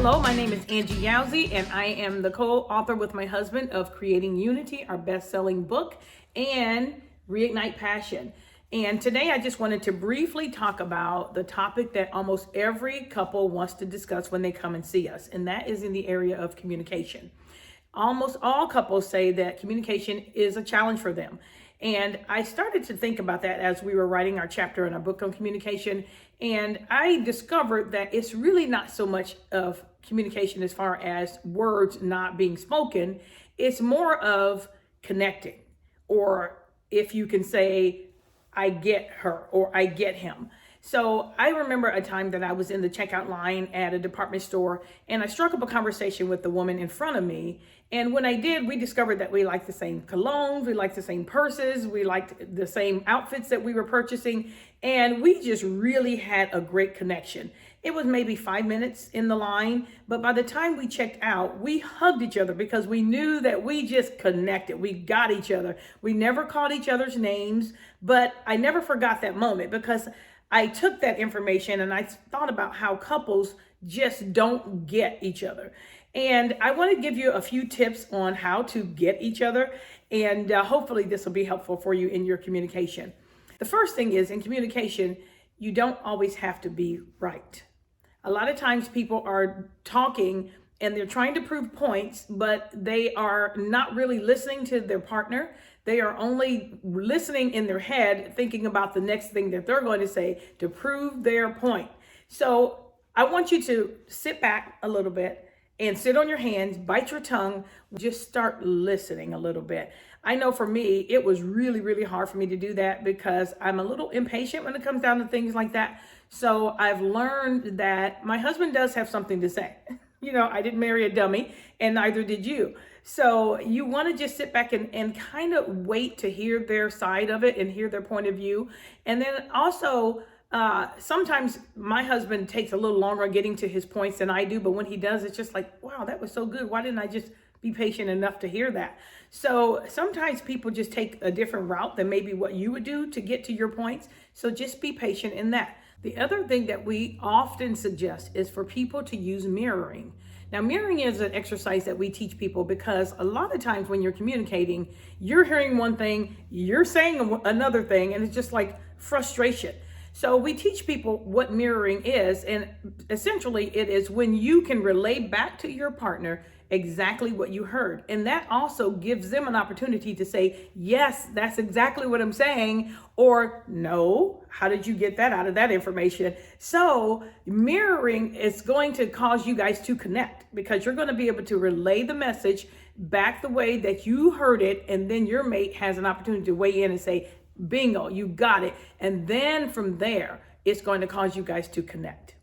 Hello, my name is Angie Yowzy, and I am the co-author with my husband of Creating Unity, our best-selling book, and Reignite Passion. And today I just wanted to briefly talk about the topic that almost every couple wants to discuss when they come and see us, and that is in the area of communication. Almost all couples say that communication is a challenge for them. And I started to think about that as we were writing our chapter in our book on communication. And I discovered that it's really not so much of communication as far as words not being spoken. It's more of connecting, or if you can say, I get her or I get him. So I remember a time that I was in the checkout line at a department store, and I struck up a conversation with the woman in front of me. And when I did, we discovered that we liked the same colognes, we liked the same purses, we liked the same outfits that we were purchasing, and we just really had a great connection. It was maybe 5 minutes in the line, but by the time we checked out, we hugged each other because we knew that we just connected. We got each other. We never called each other's names, but I never forgot that moment because I took that information and I thought about how couples just don't get each other. And I want to give you a few tips on how to get each other. And hopefully this will be helpful for you in your communication. The first thing is, in communication, you don't always have to be right. A lot of times people are talking and they're trying to prove points, but they are not really listening to their partner. They are only listening in their head, thinking about the next thing that they're going to say to prove their point. So I want you to sit back a little bit and sit on your hands, bite your tongue, just start listening a little bit. I know for me, it was really, really hard for me to do that because I'm a little impatient when it comes down to things like that. So I've learned that my husband does have something to say. You know, I didn't marry a dummy, and neither did you. So you want to just sit back and kind of wait to hear their side of it and hear their point of view. And then also, sometimes my husband takes a little longer getting to his points than I do, but when he does, it's just like, wow, that was so good. Why didn't I just be patient enough to hear that? So sometimes people just take a different route than maybe what you would do to get to your points. So just be patient in that. The other thing that we often suggest is for people to use mirroring. Now, mirroring is an exercise that we teach people because a lot of times when you're communicating, you're hearing one thing, you're saying another thing, and it's just like frustration. So we teach people what mirroring is, and essentially it is when you can relay back to your partner exactly what you heard. And that also gives them an opportunity to say, yes, that's exactly what I'm saying, or no, how did you get that out of that information? So mirroring is going to cause you guys to connect because you're going to be able to relay the message back the way that you heard it. And then your mate has an opportunity to weigh in and say, bingo, you got it. And then from there, it's going to cause you guys to connect.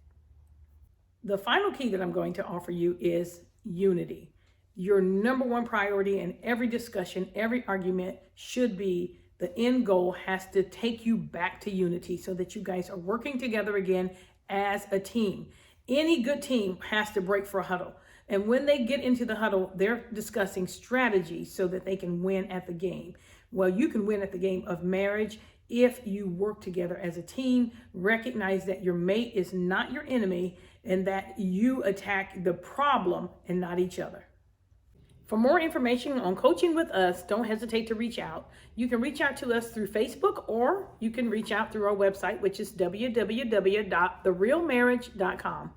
The final key that I'm going to offer you is unity. Your number one priority in every discussion, every argument should be the end goal has to take you back to unity so that you guys are working together again as a team. Any good team has to break for a huddle. And when they get into the huddle, they're discussing strategies so that they can win at the game. Well, you can win at the game of marriage if you work together as a team, recognize that your mate is not your enemy, and that you attack the problem and not each other. For more information on coaching with us, don't hesitate to reach out. You can reach out to us through Facebook, or you can reach out through our website, which is www.therealmarriage.com.